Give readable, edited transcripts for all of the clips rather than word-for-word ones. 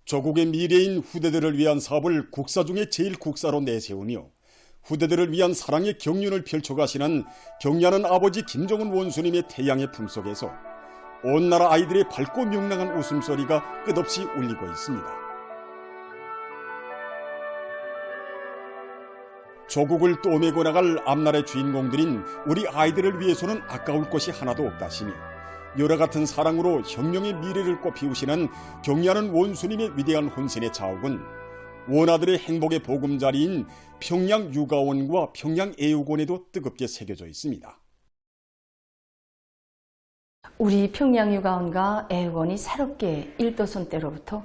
조국의 미래인 후대들을 위한 사업을 국사 중에 제일 국사로 내세우며 후대들을 위한 사랑의 경륜을 펼쳐가시는 경리하는 아버지 김정은 원수님의 태양의 품속에서 온 나라 아이들의 밝고 명랑한 웃음소리가 끝없이 울리고 있습니다. 조국을 떠메고 나갈 앞날의 주인공들인 우리 아이들을 위해서는 아까울 것이 하나도 없다시며 여러 같은 사랑으로 혁명의 미래를 꽃피우시는 경리하는 원수님의 위대한 혼신의 자욱은 원아들의 행복의 보금자리인 평양 육아원과 평양 애육원에도 뜨겁게 새겨져 있습니다. 우리 평양 육아원과 애육원이 새롭게 일도선 때로부터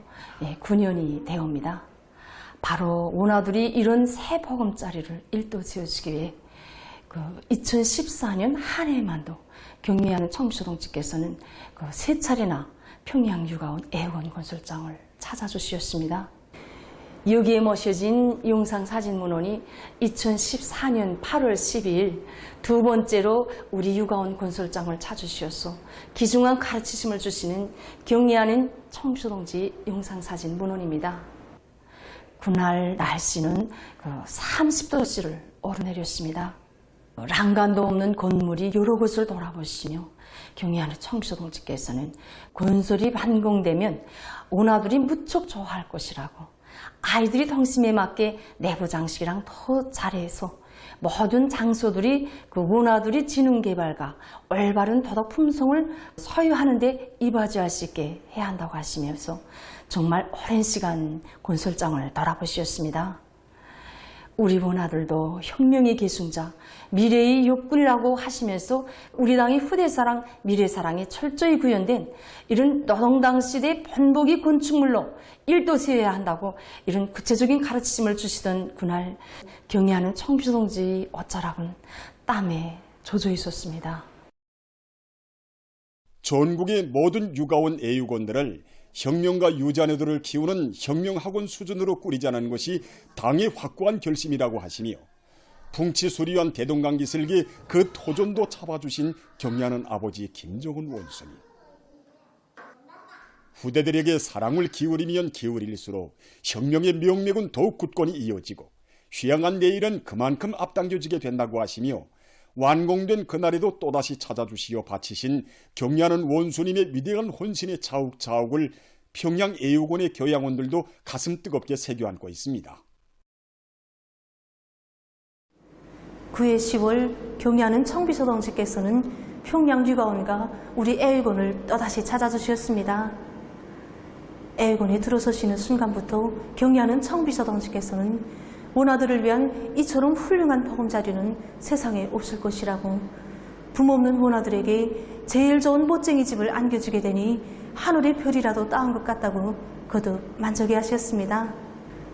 9년이 되옵니다. 바로 원아들이 이런 새 보금자리를 일도지어주기 위해 2014년 한 해만도 경리하는 청소동지께서는 세 차례나 평양 육아원 애육원 건설장을 찾아주셨습니다. 여기에 모셔진 용상사진문원이 2014년 8월 12일 두 번째로 우리 육아원 건설장을 찾으시어서 귀중한 가르치심을 주시는 경리하는 청소동지 용상사진문원입니다. 그날 날씨는 30도씨를 오르내렸습니다.欄干도 없는 건물이 여러 곳을 돌아보시며 경리하는 청소동지께서는 건설이 완공되면 원아들이 무척 좋아할 것이라고 아이들이 덩심에 맞게 내부 장식이랑 더 잘해서 모든 장소들이 원아들이 지능개발과 올바른 도덕 품성을 소유하는 데 이바지할 수 있게 해야 한다고 하시면서 정말 오랜 시간 건설장을 돌아보셨습니다. 우리 원아들도 혁명의 계승자, 미래의 욕군이라고 하시면서 우리 당의 후대사랑, 미래사랑에 철저히 구현된 이런 노동당 시대 본보기 건축물로 일도세워야 한다고 이런 구체적인 가르치심을 주시던 그날 경리하는 청소동지 어쩌라군 땀에 젖어 있었습니다. 전국의 모든 육아원 애육원들을 혁명가 유자녀들을 키우는 혁명학원 수준으로 꾸리자는 것이 당의 확고한 결심이라고 하시며 풍치수리한 대동강 기슭에 그 토전도 잡아주신 경리하는 아버지 김정은 원수님. 후대들에게 사랑을 기울이면 기울일수록 혁명의 명맥은 더욱 굳건히 이어지고 휘황한 내일은 그만큼 앞당겨지게 된다고 하시며 완공된 그날에도 또다시 찾아주시어 바치신 경리하는 원수님의 위대한 혼신의 자욱자욱을 평양 애육원의 교양원들도 가슴 뜨겁게 새겨안고 있습니다. 9회 10월 경리하는 청비서동지께서는 평양 육아원과 우리 애육원을 또다시 찾아주셨습니다. 애육원에 들어서시는 순간부터 경리하는 청비서동지께서는 원아들을 위한 이처럼 훌륭한 보금자리는 세상에 없을 것이라고 부모 없는 원아들에게 제일 좋은 멋쟁이 집을 안겨주게 되니 하늘의 별이라도 따온 것 같다고 거듭 만족해 하셨습니다.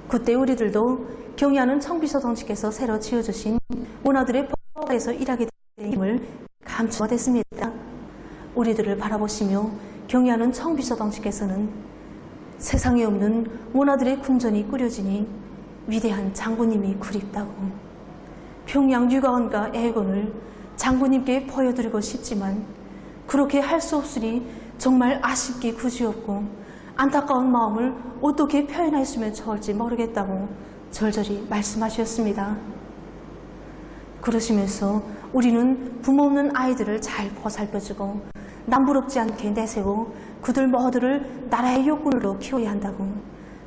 그때 우리들도 경리하는 청비서동지께서 새로 지어주신 원아들의 보호에서 일하게 된 힘을 감추게 됐습니다. 우리들을 바라보시며 경리하는 청비서동지께서는 세상에 없는 원아들의 궁전이 꾸려지니 위대한 장군님이 그립다고 평양 육아원과 애육원을 장군님께 보여드리고 싶지만 그렇게 할 수 없으니 정말 아쉽게 그지없고 안타까운 마음을 어떻게 표현했으면 좋을지 모르겠다고 절절히 말씀하셨습니다. 그러시면서 우리는 부모 없는 아이들을 잘 보살펴주고 남부럽지 않게 내세워 그들 모두를 나라의 욕군으로 키워야 한다고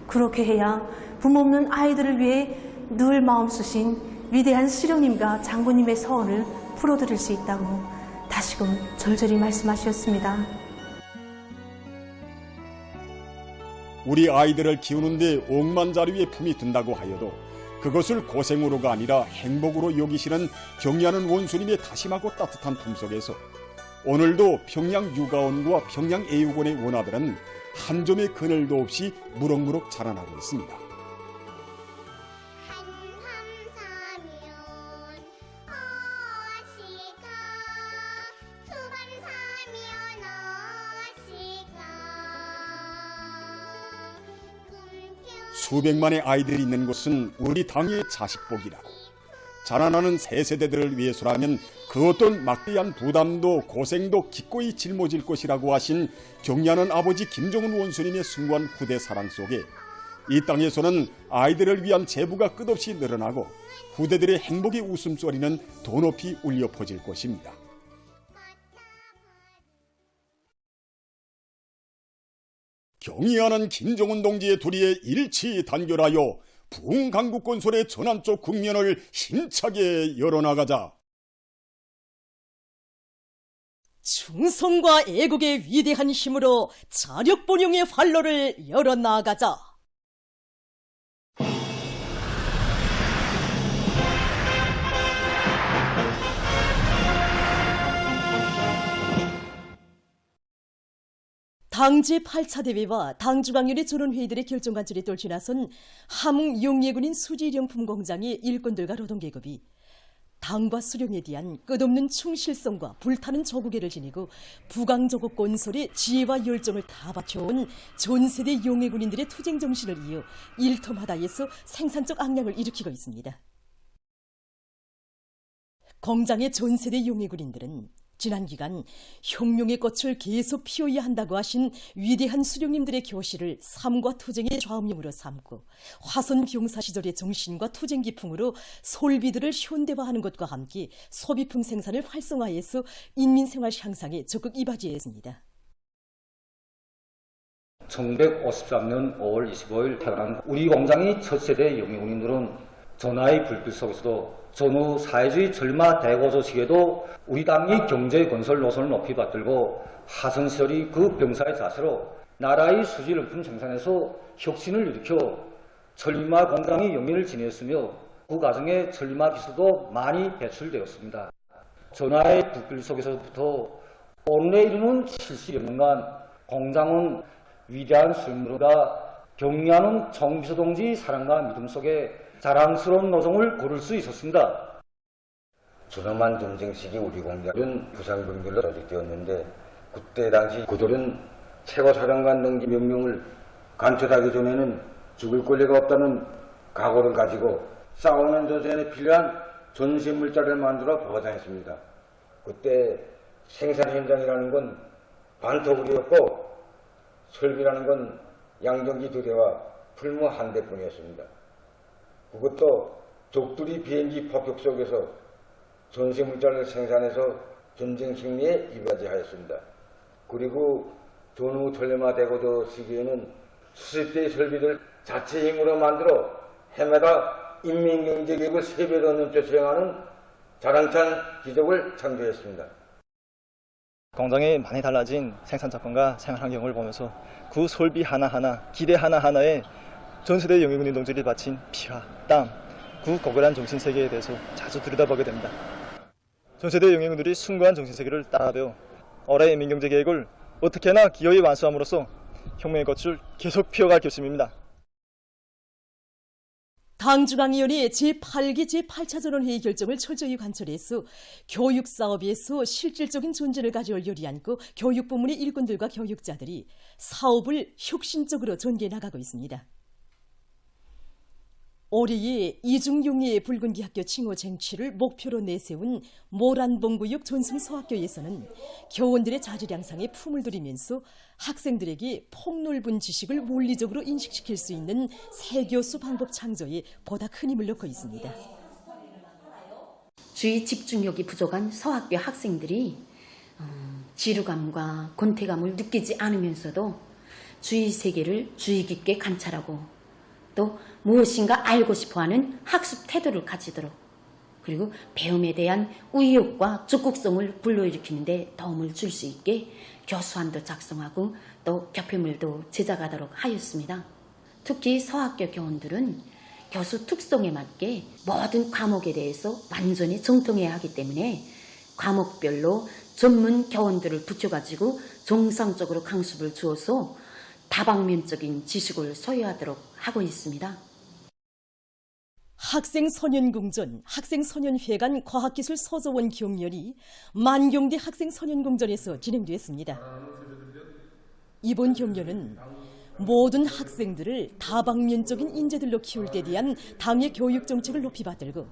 그렇게 해야 부모 없는 아이들을 위해 늘 마음 쓰신 위대한 시령님과 장군님의 서원을 풀어드릴 수 있다고 다시금 절절히 말씀하셨습니다. 우리 아이들을 키우는데 억만자리의 품이 든다고 하여도 그것을 고생으로가 아니라 행복으로 여기시는 경리하는 원수님의 다심하고 따뜻한 품속에서 오늘도 평양 육아원과 평양 애육원의 원아들은 한 점의 그늘도 없이 무럭무럭 자라나고 있습니다. 수백만의 아이들이 있는 곳은 우리 당의 자식복이라고 자라나는 새 세대들을 위해서라면 그 어떤 막대한 부담도 고생도 기꺼이 짊어질 것이라고 하신 경리하는 아버지 김정은 원수님의 숭고한 후대 사랑 속에 이 땅에서는 아이들을 위한 제부가 끝없이 늘어나고 후대들의 행복의 웃음소리는 더 높이 울려 퍼질 것입니다. 경의하는 김정은 동지의 도리에 일치 단결하여 부흥 강국 건설의 전환 쪽 국면을 힘차게 열어나가자. 충성과 애국의 위대한 힘으로 자력본용의 활로를 열어나가자. 당 제8차 대회와 당 중앙위원회 전원회의들의 결정 관철에 떨쳐 나선 함흥 용예군인 수지일용품 공장의 일꾼들과 노동계급이 당과 수령에 대한 끝없는 충실성과 불타는 조국애를 지니고 부강조국 건설에 지혜와 열정을 다 바쳐온 전세대 용예군인들의 투쟁 정신을 이어 일터마다에서 생산적 악량을 일으키고 있습니다. 공장의 전세대 용예군인들은 지난 기간 혁명의 꽃을 계속 피워야 한다고 하신 위대한 수령님들의 교시를 삶과 투쟁의 좌우명으로 삼고 화선 병사 시절의 정신과 투쟁 기풍으로 솔비들을 현대화하는 것과 함께 소비품 생산을 활성화해서 인민생활 향상에 적극 이바지했습니다. 1953년 5월 25일 태어난 우리 공장의 첫 세대 용예군인들은 전하의 불빛 속에서도 전후 사회주의 절마 대고조 시기에도 우리 당이 경제 건설 노선을 높이 받들고 하선 시절의 그 병사의 자세로 나라의 수지용품 생산에서 혁신을 일으켜 천리마 공장의 영예를 지녔으며 그 과정에 천리마 기술도 많이 배출되었습니다. 전하의 불빛 속에서부터 오늘에 이르는 70여 년간 공장은 위대한 수령으로다 경리하는 정비서 동지 사랑과 믿음 속에 자랑스러운 노동을 고를 수 있었습니다. 조남한 전쟁 시기 우리 공장은 부상병들로 조직되었는데 그때 당시 그들은 최고사령관 등지 명령을 간철하기 전에는 죽을 권리가 없다는 각오를 가지고 싸우는 전선에 필요한 전시물자를 만들어 보관했습니다. 그때 생산 현장이라는 건 반터굴이었고 설비라는 건 양정기 2대와 풀무 1대뿐이었습니다. 그것도 적들이 비행기 폭격 속에서 전시물자를 생산해서 전쟁 승리에 이바지하였습니다. 그리고 전후 전례마 대고조 시기에는 수십 대의 설비들 자체 힘으로 만들어 해마다 인민경제개혁을 3배 더 넘쳐 수행하는 자랑찬 기적을 창조했습니다. 공장에 많이 달라진 생산 작품과 생활 환경을 보면서 그 설비 하나하나, 기대 하나하나에 전세대 용예군인 동지들이 바친 피와 땀, 그 고결한 정신세계에 대해서 자주 들여다보게 됩니다. 전세대 용예군들이 숭고한 정신세계를 따라배워 올해의 민경제계획을 어떻게나 기어이 완수함으로써 혁명의 꽃을 계속 피워갈 결심입니다. 당 중앙위원회 제8기 제8차 전원회의 결정을 철저히 관철해서 교육사업에서 실질적인 존재를 가져올 요리안고 교육부문의 일꾼들과 교육자들이 사업을 혁신적으로 전개해 나가고 있습니다. 올해의 이중용예 붉은기 학교 칭호 쟁취를 목표로 내세운 모란봉구역 전승서학교에서는 교원들의 자질 향상에 품을 들이면서 학생들에게 폭넓은 지식을 원리적으로 인식시킬 수 있는 새 교수 방법 창조에 보다 큰 힘을 넣고 있습니다. 주의 집중력이 부족한 서학교 학생들이 지루감과 권태감을 느끼지 않으면서도 주의 세계를 주의 깊게 관찰하고 또 무엇인가 알고 싶어하는 학습 태도를 가지도록 그리고 배움에 대한 의욕과 적극성을 불러일으키는 데 도움을 줄 수 있게 교수안도 작성하고 또 교표물도 제작하도록 하였습니다. 특히 서학교 교원들은 교수 특성에 맞게 모든 과목에 대해서 완전히 정통해야 하기 때문에 과목별로 전문 교원들을 붙여가지고 정상적으로 강습을 주어서 다방면적인 지식을 소유하도록 하고 있습니다. 학생소년궁전, 학생소년회관 과학기술 서조원 경연이 만경대 학생소년궁전에서 진행되었습니다. 이번 경연은 모든 학생들을 다방면적인 인재들로 키울 데 대한 당의 교육 정책을 높이 받들고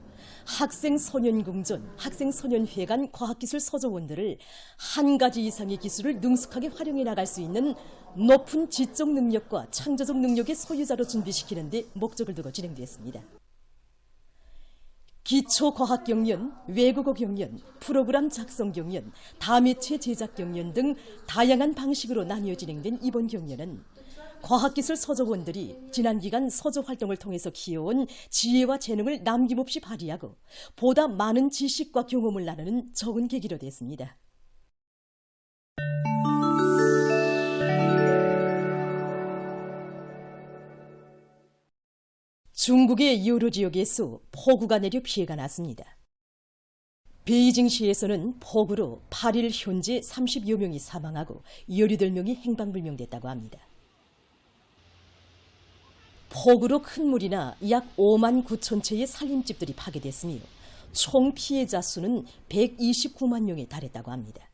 학생소년공전, 학생소년회관 과학기술 서조원들을 한 가지 이상의 기술을 능숙하게 활용해 나갈 수 있는 높은 지적 능력과 창조적 능력의 소유자로 준비시키는 데 목적을 두고 진행되었습니다. 기초과학 경연, 외국어 경연, 프로그램 작성 경연, 다매체 제작 경연 등 다양한 방식으로 나뉘어 진행된 이번 경연은 과학기술 서조원들이 지난 기간 서조 활동을 통해서 키워온 지혜와 재능을 남김없이 발휘하고 보다 많은 지식과 경험을 나누는 좋은 계기로 됐습니다. 중국의 여러 지역에서 폭우가 내려 피해가 났습니다. 베이징시에서는 폭우로 8일 현재 30여 명이 사망하고 18명이 행방불명됐다고 합니다. 폭우로 큰 물이나 약 5만 9천 채의 살림집들이 파괴됐으며 총 피해자 수는 129만 명에 달했다고 합니다.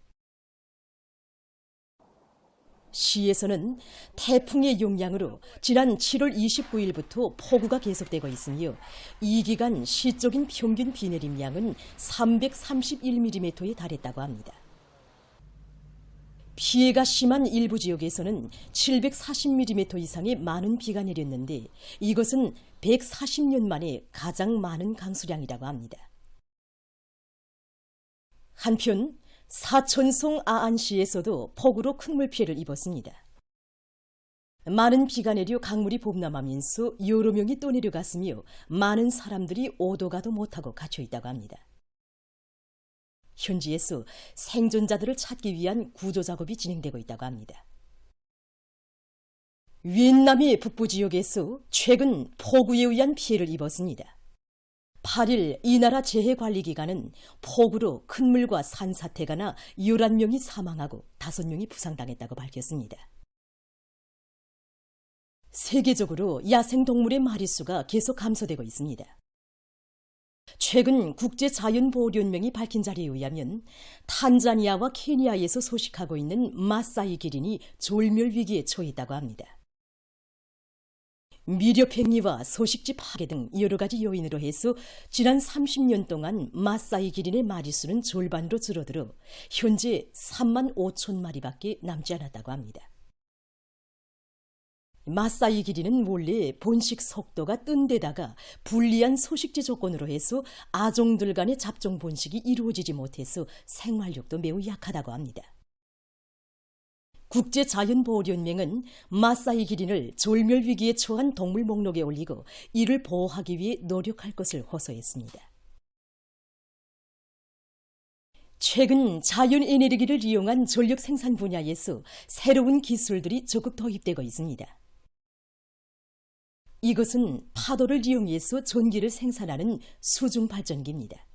시에서는 태풍의 영향으로 지난 7월 29일부터 폭우가 계속되고 있으며 이 기간 시적인 평균 비 내림량은 331mm에 달했다고 합니다. 피해가 심한 일부 지역에서는 740mm 이상의 많은 비가 내렸는데 이것은 140년 만에 가장 많은 강수량이라고 합니다. 한편 사천성 아안시에서도 폭우로 큰 물피해를 입었습니다. 많은 비가 내려 강물이 범람하면서 여러 명이 떠내려갔으며 많은 사람들이 오도 가도 못하고 갇혀 있다고 합니다. 현지에서 생존자들을 찾기 위한 구조 작업이 진행되고 있다고 합니다. 위엔남의 북부 지역에서 최근 폭우에 의한 피해를 입었습니다. 8일 이 나라 재해관리기관은 폭우로 큰 물과 산사태가 나 11명이 사망하고 5명이 부상당했다고 밝혔습니다. 세계적으로 야생동물의 마리수가 계속 감소되고 있습니다. 최근 국제자연보호연맹이 밝힌 자료에 의하면 탄자니아와 케니아에서 소식하고 있는 마사이 기린이 졸멸 위기에 처해 있다고 합니다. 미렵행위와 소식지 파괴 등 여러 가지 요인으로 해서 지난 30년 동안 마사이 기린의 마리수는 절반으로 줄어들어 현재 3만 5천 마리밖에 남지 않았다고 합니다. 마사이 기린은 원래 번식 속도가 뜬 데다가 불리한 소식지 조건으로 해서 아종들 간의 잡종 번식이 이루어지지 못해서 생활력도 매우 약하다고 합니다. 국제자연보호연맹은 마사이 기린을 졸멸 위기에 처한 동물 목록에 올리고 이를 보호하기 위해 노력할 것을 호소했습니다. 최근 자연에너지를 이용한 전력 생산 분야에서 새로운 기술들이 적극 도입되고 있습니다. 이것은 파도를 이용해서 전기를 생산하는 수중발전기입니다.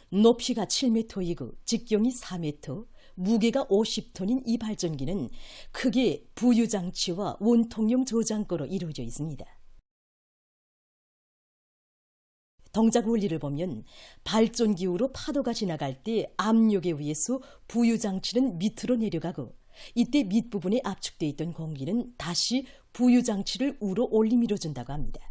높이가 7m이고 직경이 4m, 무게가 50톤인 이 발전기는 크게 부유장치와 원통용 저장고로 이루어져 있습니다. 동작 원리를 보면 발전기우로 파도가 지나갈 때 압력에 의해서 부유장치는 밑으로 내려가고 이때 밑부분에 압축되어 있던 공기는 다시 부유장치를 우로 올리 밀어준다고 합니다.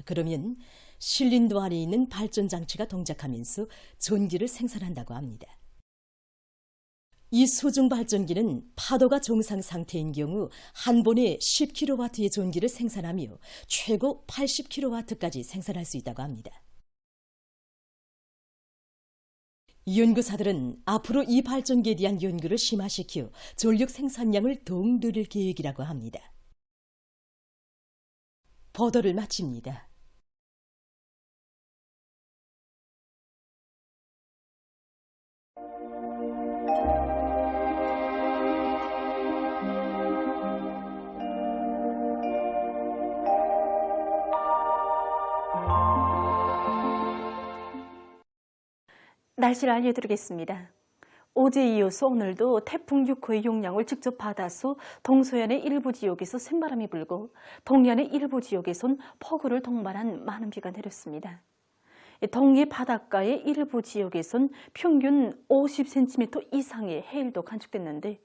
그러면 실린더 안에 있는 발전장치가 동작하면서 전기를 생산한다고 합니다. 이 수중발전기는 파도가 정상 상태인 경우 한 번에 10kW의 전기를 생산하며 최고 80kW까지 생산할 수 있다고 합니다. 연구사들은 앞으로 이 발전기에 대한 연구를 심화시켜 전력 생산량을 더욱 늘릴 계획이라고 합니다. 보도를 마칩니다. 날씨를 알려드리겠습니다. 어제에 이어서 오늘도 태풍 6호의 영향을 직접 받아서 동서안의 일부 지역에서 샘바람이 불고 동해안의 일부 지역에선 폭우를 동반한 많은 비가 내렸습니다. 동해 바닷가의 일부 지역에선 평균 50cm 이상의 해일도 관측됐는데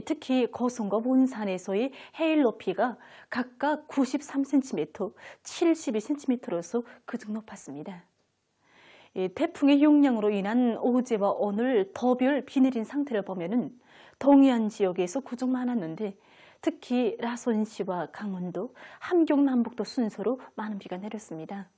특히 거성과 원산에서의 해일 높이가 각각 93cm, 72cm로서 그중 높았습니다. 태풍의 영향으로 인한 어제와 오늘 더별 비 내린 상태를 보면은 동해안 지역에서 그중 많았는데 특히 라선시와 강원도, 함경 남북도 순서로 많은 비가 내렸습니다.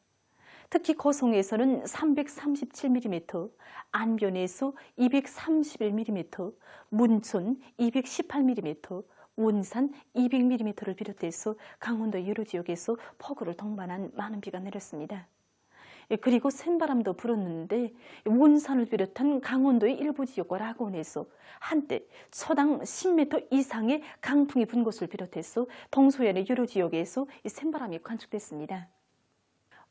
특히 거성에서는 337mm, 안변에서 231mm, 문촌 218mm, 원산 200mm를 비롯해서 강원도 여러 지역에서 폭우를 동반한 많은 비가 내렸습니다. 그리고 센바람도 불었는데 원산을 비롯한 강원도의 일부 지역과 낙원에서 한때 초당 10m 이상의 강풍이 분 곳을 비롯해서 동서안의 여러 지역에서 센바람이 관측됐습니다.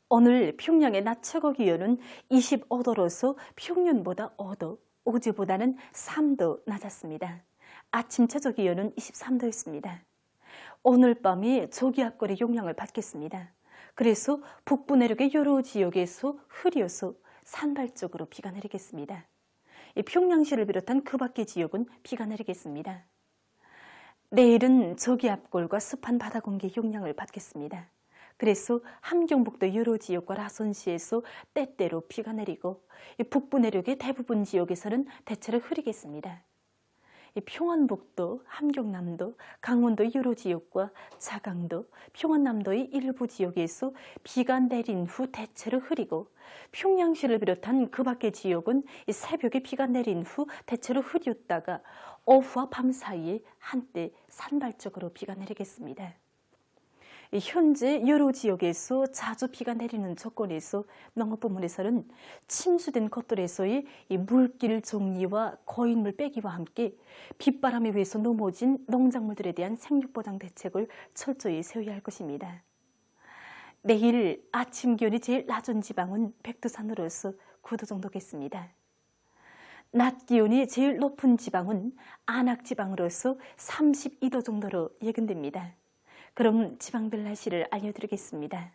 오늘 평양의 낮 최고 기온은 25도로서 평년보다 5도, 어제보다는 3도 낮았습니다. 아침 최저 기온은 23도였습니다. 오늘 밤이 저기압골의 영향을 받겠습니다. 그래서 북부 내륙의 여러 지역에서 흐려서 산발적으로 비가 내리겠습니다. 평양시를 비롯한 그 밖의 지역은 비가 내리겠습니다. 내일은 저기압골과 습한 바다 공기의 영향을 받겠습니다. 그래서 함경북도 여러 지역과 라선시에서 때때로 비가 내리고 북부 내륙의 대부분 지역에서는 대체로 흐리겠습니다. 평안북도, 함경남도, 강원도 여러 지역과 자강도, 평안남도의 일부 지역에서 비가 내린 후 대체로 흐리고 평양시를 비롯한 그 밖의 지역은 새벽에 비가 내린 후 대체로 흐렸다가 오후와 밤 사이에 한때 산발적으로 비가 내리겠습니다. 현재 여러 지역에서 자주 비가 내리는 조건에서 농업부문에서는 침수된 곳들에서의 물길 정리와 고인물 빼기와 함께 빗바람에 의해서 넘어진 농작물들에 대한 생육보장 대책을 철저히 세워야 할 것입니다. 내일 아침 기온이 제일 낮은 지방은 백두산으로서 9도 정도겠습니다. 낮 기온이 제일 높은 지방은 안악지방으로서 32도 정도로 예견됩니다. 그럼 지방별 날씨를 알려드리겠습니다.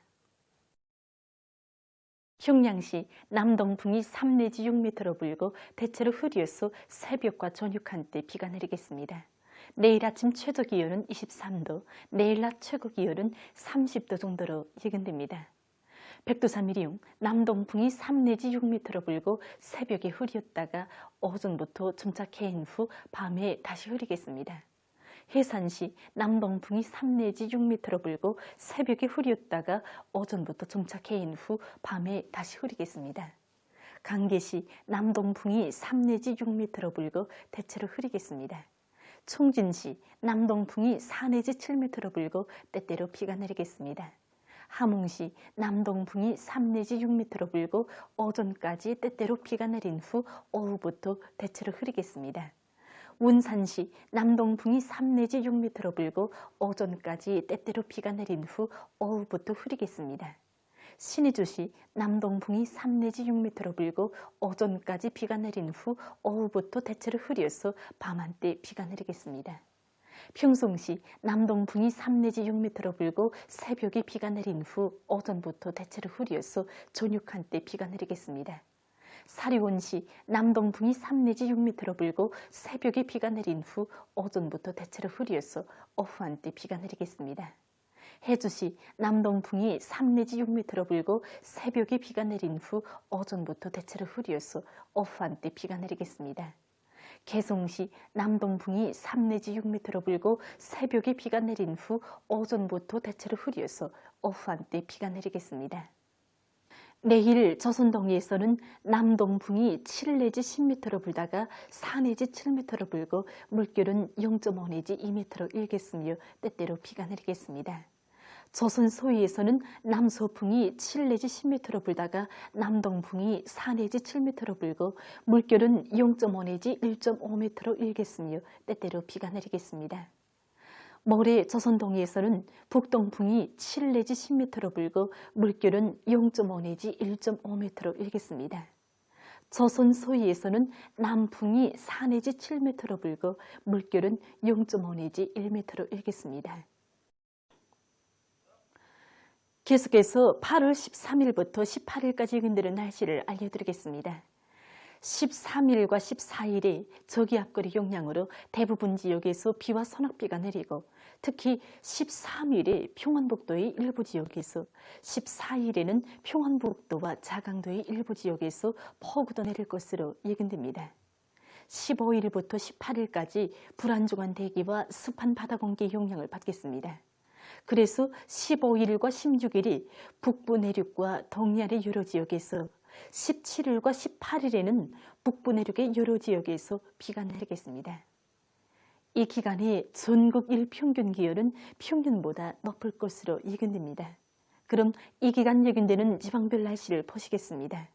평양시 남동풍이 3 내지 6m로 불고 대체로 흐려서 새벽과 저녁 한때 비가 내리겠습니다. 내일 아침 최저 기온은 23도, 내일 낮 최고 기온은 30도 정도로 예견됩니다. 백두산 미리용 남동풍이 3 내지 6m로 불고 새벽에 흐렸다가 오전부터 점차 개인 후 밤에 다시 흐리겠습니다. 해산시 남동풍이 3 내지 6m로 불고 새벽에 흐렸다가 오전부터 점차 개인 후 밤에 다시 흐리겠습니다. 강계시 남동풍이 3 내지 6m로 불고 대체로 흐리겠습니다. 총진시 남동풍이 4 내지 7m로 불고 때때로 비가 내리겠습니다. 함흥시 남동풍이 3 내지 6m로 불고 오전까지 때때로 비가 내린 후 오후부터 대체로 흐리겠습니다. 원산시 남동풍이 3 내지 6m로 불고 오전까지 때때로 비가 내린 후 오후부터 흐리겠습니다. 신의주시 남동풍이 3 내지 6m로 불고 오전까지 비가 내린 후 오후부터 대체로 흐려서 밤 한때 비가 내리겠습니다. 평송시 남동풍이 3 내지 6m로 불고 새벽에 비가 내린 후 오전부터 대체로 흐려서 저녁 한때 비가 내리겠습니다. 사리원시 남동풍이 3 내지 6m로 불고 새벽에 비가 내린 후 오전부터 대체로 흐려서 오후 한때 비가 내리겠습니다. 해주시 남동풍이 3 내지 6m로 불고 새벽에 비가 내린 후 오전부터 대체로 흐려서 오후 한때 비가 내리겠습니다. 개성시 남동풍이 3 내지 6m로 불고 새벽에 비가 내린 후 오전부터 대체로 흐려서 오후 한때 비가 내리겠습니다. 내일 조선동해에서는 남동풍이 7 내지 10m로 불다가 4 내지 7m로 불고 물결은 0.5 내지 2m로 일겠으며 때때로 비가 내리겠습니다. 조선 소위에서는 남서풍이 7 내지 10m로 불다가 남동풍이 4 내지 7m로 불고 물결은 0.5 내지 1.5m로 일겠으며 때때로 비가 내리겠습니다. 모레 조선동해에서는 북동풍이 7 내지 10m로 불고 물결은 0.5 내지 1.5m로 일겠습니다. 조선 소위에서는 남풍이 4 내지 7m로 불고 물결은 0.5 내지 1m로 일겠습니다. 계속해서 8월 13일부터 18일까지 예견되는 날씨를 알려드리겠습니다. 13일과 14일에 저기압거리 영향으로 대부분 지역에서 비와 소낙비가 내리고 특히 13일에 평안북도의 일부 지역에서 14일에는 평안북도와 자강도의 일부 지역에서 폭우도 내릴 것으로 예견됩니다. 15일부터 18일까지 불안정한 대기와 습한 바다 공기의 영향을 받겠습니다. 그래서 15일과 16일이 북부 내륙과 동해안의 여러 지역에서 17일과 18일에는 북부 내륙의 여러 지역에서 비가 내리겠습니다. 이 기간에 전국 일평균 기온은 평년보다 높을 것으로 예견됩니다. 그럼 이 기간 예견되는 지방별 날씨를 보시겠습니다.